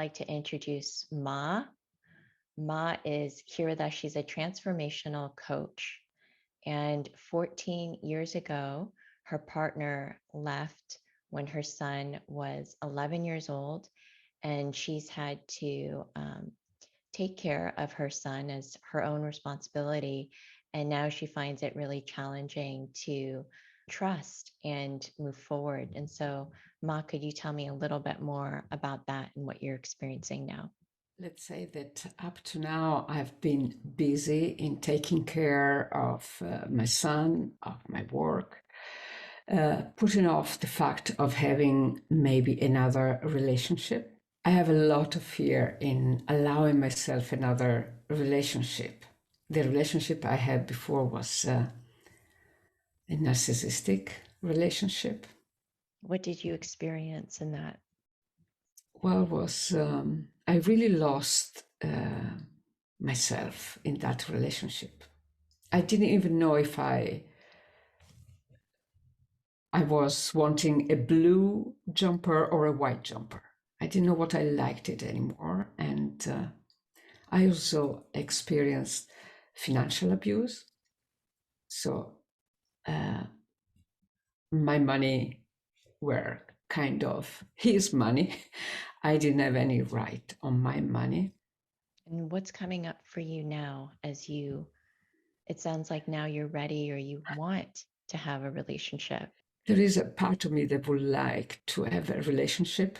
like to introduce Ma. Ma is here with us. She's a transformational coach. And 14 years ago, her partner left when her son was 11 years old. And she's had to take care of her son as her own responsibility. And now she finds it really challenging to trust and move forward. And so, Ma, could you tell me a little bit more about that and what you're experiencing now? Let's say that up to now, I've been busy in taking care of my son, of my work, putting off the fact of having maybe another relationship. I have a lot of fear in allowing myself another relationship. The relationship I had before was a narcissistic relationship. What did you experience in that? Well, I really lost myself in that relationship. I didn't even know if I was wanting a blue jumper or a white jumper. I didn't know what I liked it anymore. And I also experienced financial abuse. So my money were kind of his money. I didn't have any right on my money. And what's coming up for you now as it sounds like now you're ready or you want to have a relationship? There is a part of me that would like to have a relationship.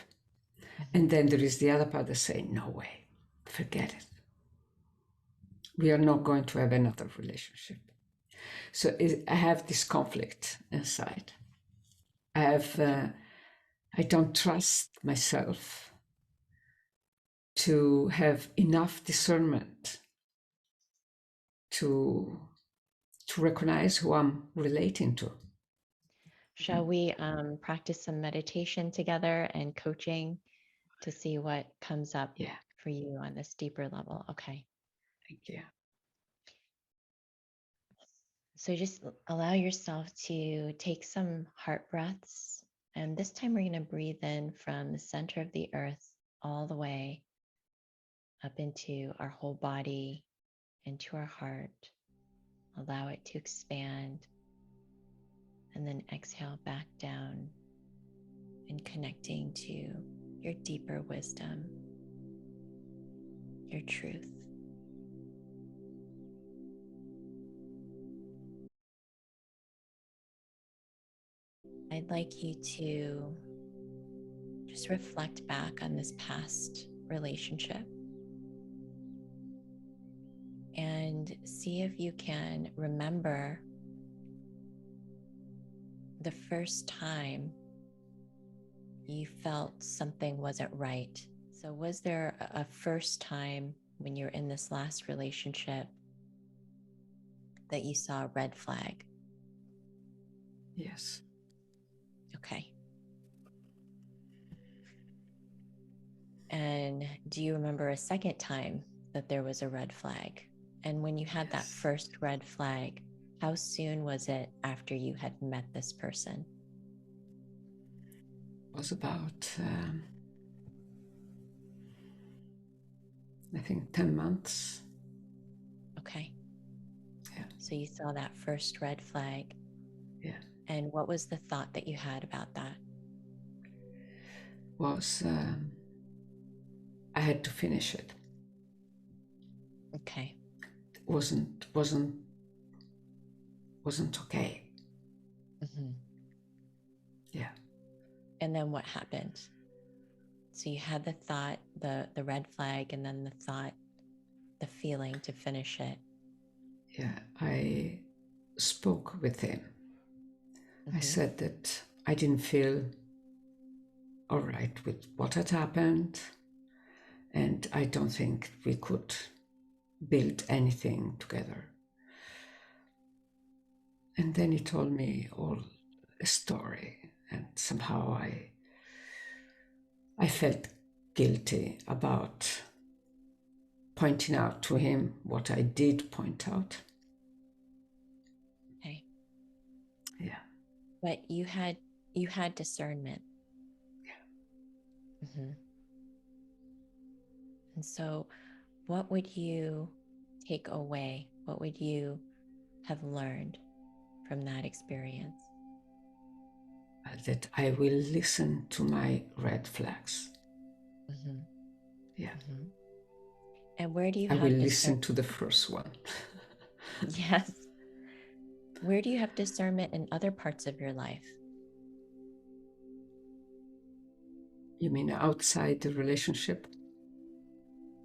And then there is the other part that say, no way, forget it. We are not going to have another relationship. So I have this conflict inside. I don't trust myself to have enough discernment to recognize who I'm relating to. Shall we practice some meditation together and coaching to see what comes up for you on this deeper level? Okay. Thank you. So just allow yourself to take some heart breaths. And this time we're going to breathe in from the center of the earth all the way up into our whole body, into our heart. Allow it to expand. And then exhale back down and connecting to your deeper wisdom, your truth. I'd like you to just reflect back on this past relationship and see if you can remember the first time you felt something wasn't right. So was there a first time when you're in this last relationship that you saw a red flag? Yes. Okay. And do you remember a second time that there was a red flag? And when you had that first red flag, how soon was it after you had met this person? It was about, I think, 10 months. Okay. Yeah. So you saw that first red flag. Yeah. And what was the thought that you had about that? Was I had to finish it. Okay. Wasn't okay. Mm-hmm. Yeah. And then what happened? So you had the thought, the red flag, and then the thought, the feeling to finish it. Yeah, I spoke with him. I said that I didn't feel all right with what had happened, and I don't think we could build anything together. And then he told me all a story, and somehow I felt guilty about pointing out to him what I did point out. Okay. Yeah. But you had discernment. Yeah. Mm-hmm. And so, what would you take away? What would you have learned from that experience? That I will listen to my red flags. Mm-hmm. Yeah. Mm-hmm. And where do you I will have listen discernment? to the first one. Yes. Where do you have discernment in other parts of your life? You mean outside the relationship?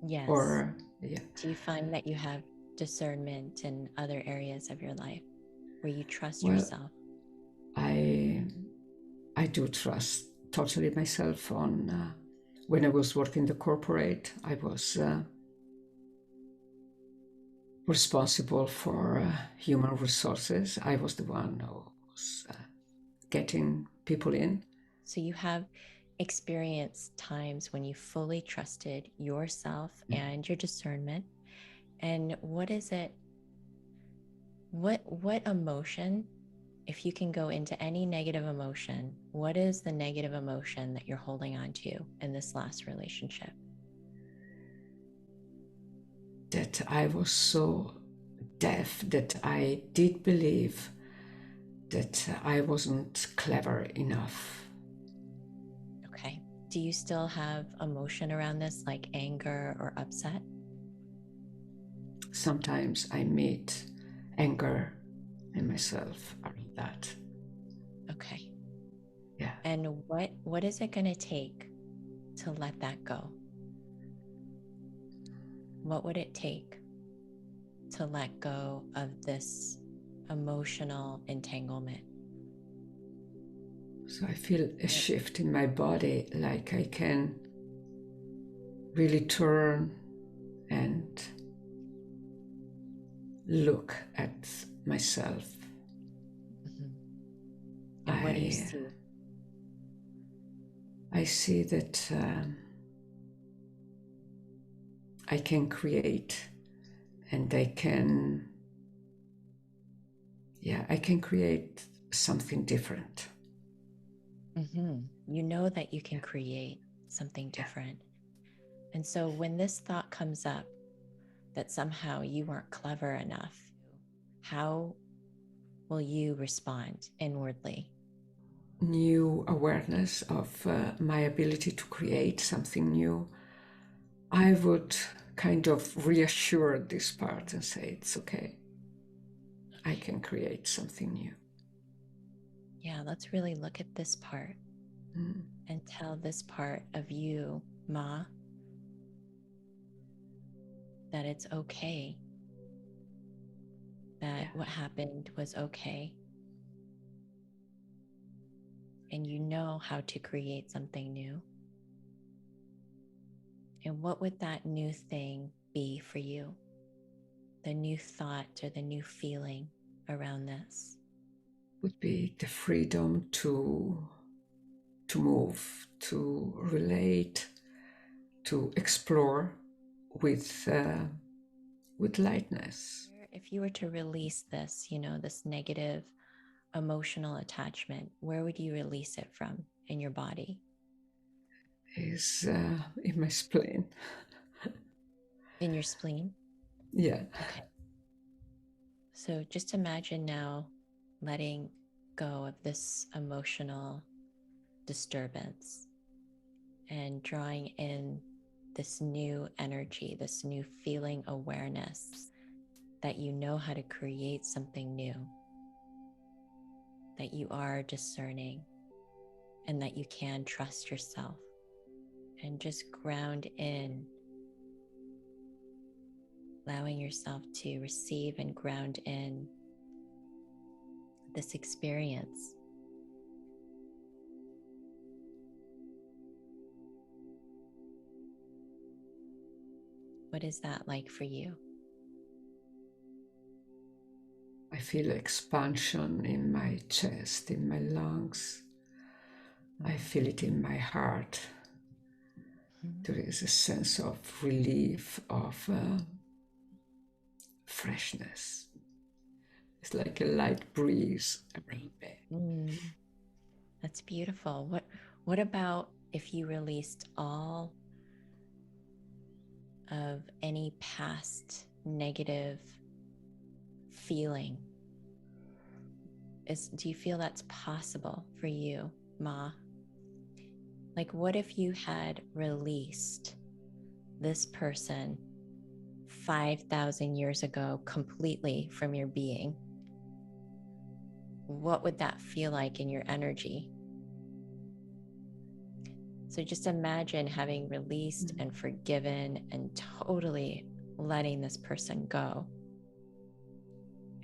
Yes. Or, yeah. Do you find that you have discernment in other areas of your life where you trust Well, yourself? I do trust totally myself on when I was working the corporate, I was responsible for human resources. I was the one who was getting people in. So you have experienced times when you fully trusted yourself and your discernment. And what is it? What emotion, if you can go into any negative emotion, what is the negative emotion that you're holding on to in this last relationship? That I was so deaf that I did believe that I wasn't clever enough. Okay. Do you still have emotion around this, like anger or upset? Sometimes I meet anger in myself around that. Okay. Yeah. And what is it going to take to let that go? What would it take to let go of this emotional entanglement? So I feel a shift in my body, like I can really turn and look at myself. Mhm. And what do you see? I see that I can create, and I can create something different. You know that you can create something Yeah. different. And so when this thought comes up that somehow you weren't clever enough, how will you respond inwardly? New awareness of my ability to create something new, I would kind of reassure this part and say, it's okay. I can create something new. Yeah, let's really look at this part and tell this part of you, Ma, that it's okay, that what happened was okay. And you know how to create something new. And what would that new thing be for you? The new thought or the new feeling around this? Would be the freedom to move, to relate, to explore with lightness. If you were to release this, this negative emotional attachment, where would you release it from in your body? Is in my spleen. In your spleen? Yeah. Okay. So just imagine now letting go of this emotional disturbance and drawing in this new energy, this new feeling awareness that you know how to create something new, that you are discerning, and that you can trust yourself. And just ground in, allowing yourself to receive and ground in this experience. What is that like for you? I feel expansion in my chest, in my lungs. I feel it in my heart. There is a sense of relief, of freshness. It's like a light breeze around me. That's beautiful. What about if you released all of any past negative feeling. Do you feel that's possible for you, Ma? Like, what if you had released this person 5,000 years ago completely from your being? What would that feel like in your energy? So just imagine having released and forgiven and totally letting this person go,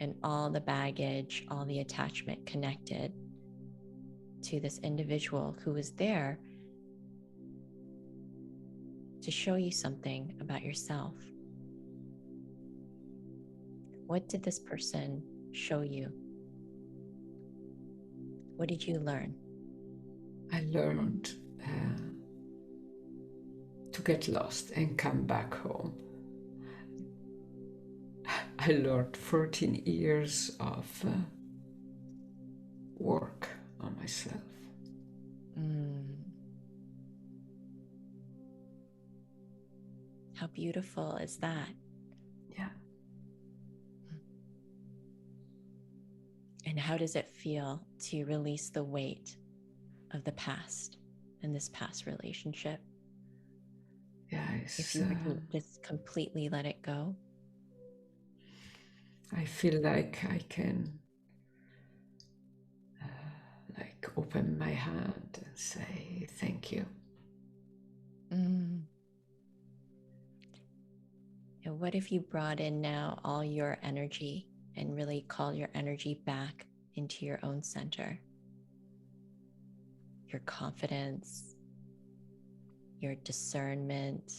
and all the baggage, all the attachment connected to this individual who was there to show you something about yourself. What did this person show you? What did you learn? I learned to get lost and come back home. I learned 14 years of work on myself. How beautiful is that? Yeah. And how does it feel to release the weight of the past and this past relationship? Yes. If you were to just completely let it go? I feel like I can open my hand and say thank you. And what if you brought in now all your energy and really call your energy back into your own center? Your confidence, your discernment,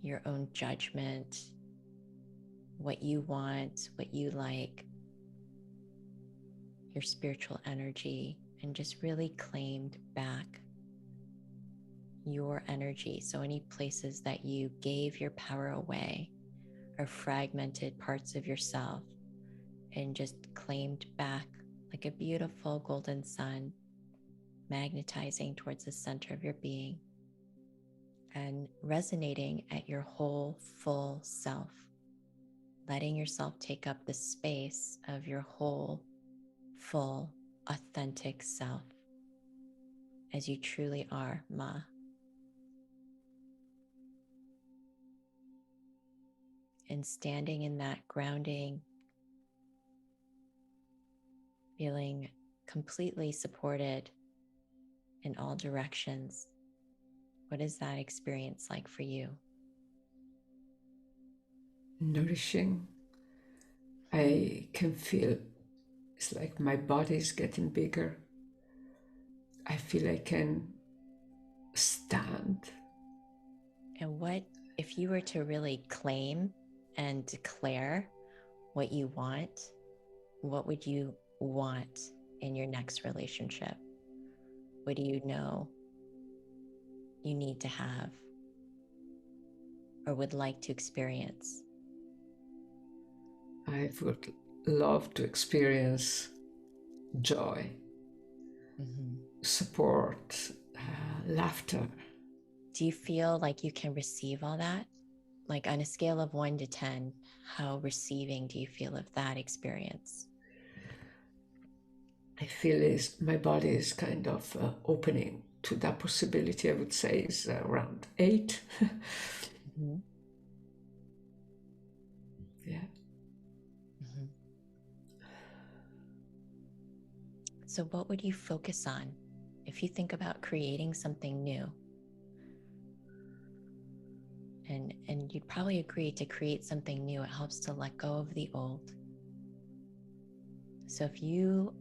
your own judgment, what you want, what you like, your spiritual energy, and just really claimed back your energy. So any places that you gave your power away or fragmented parts of yourself, and just claimed back like a beautiful golden sun, magnetizing towards the center of your being and resonating at your whole full self, letting yourself take up the space of your whole full authentic self as you truly are, Ma. And standing in that grounding, feeling completely supported in all directions. What is that experience like for you? Nourishing. I can feel it's like my body is getting bigger. I feel I can stand. And what if you were to really claim and declare what you want? What would you want in your next relationship? What do you know you need to have or would like to experience? I would love to experience joy, support, laughter. Do you feel like you can receive all that? Like on a scale of 1 to 10, how receiving do you feel of that experience? I feel my body is kind of opening to that possibility. I would say is around 8. Yeah. So what would you focus on if you think about creating something new? And you'd probably agree to create something new. It helps to let go of the old. So if you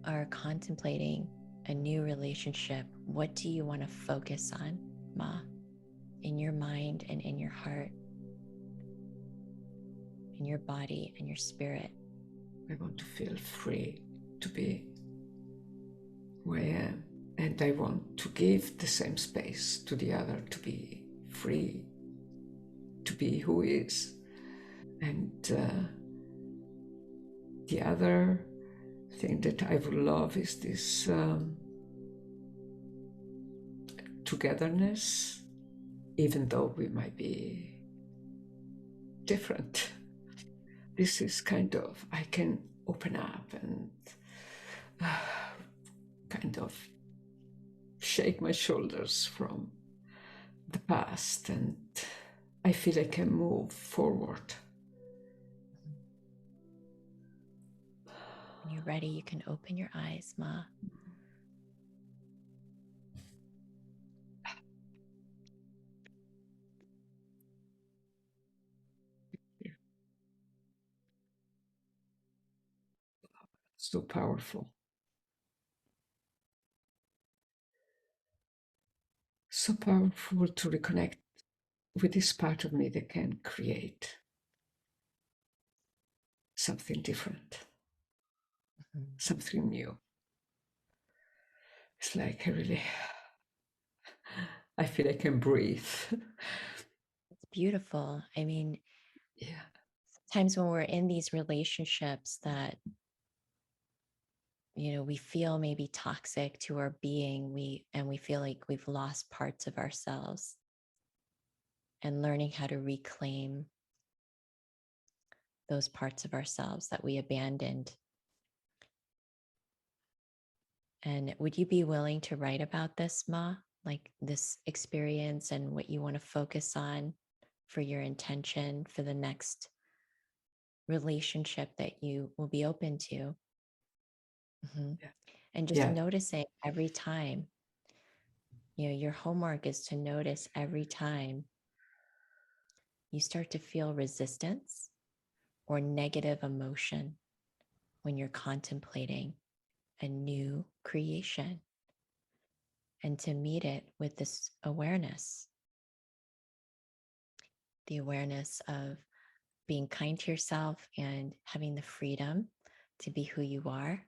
are contemplating a new relationship, what do you want to focus on, Ma, in your mind and in your heart, in your body and your spirit? I want to feel free to be who I am, and I want to give the same space to the other to be free, to be who is. And the other thing that I would love is this togetherness, even though we might be different. This is kind of, I can open up and kind of shake my shoulders from the past, and I feel I can move forward. When you're ready, you can open your eyes, Ma. So powerful. So powerful to reconnect with this part of me that can create something different, something new. It's like I feel I can breathe. It's beautiful. I mean, Yeah. sometimes when we're in these relationships that, we feel maybe toxic to our being, we feel like we've lost parts of ourselves, and learning how to reclaim those parts of ourselves that we abandoned. And would you be willing to write about this, Ma? Like this experience and what you want to focus on for your intention for the next relationship that you will be open to? Mhm. Yeah. And just Yeah. noticing every time, your homework is to notice every time you start to feel resistance or negative emotion when you're contemplating a new creation, and to meet it with this awareness, the awareness of being kind to yourself and having the freedom to be who you are,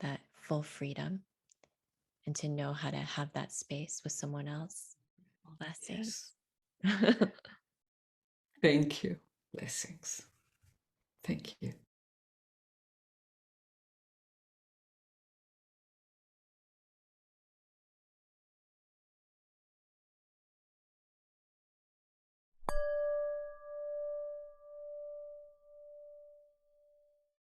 that full freedom, and to know how to have that space with someone else. Yes. Blessings. Thank you. Blessings. Thank you.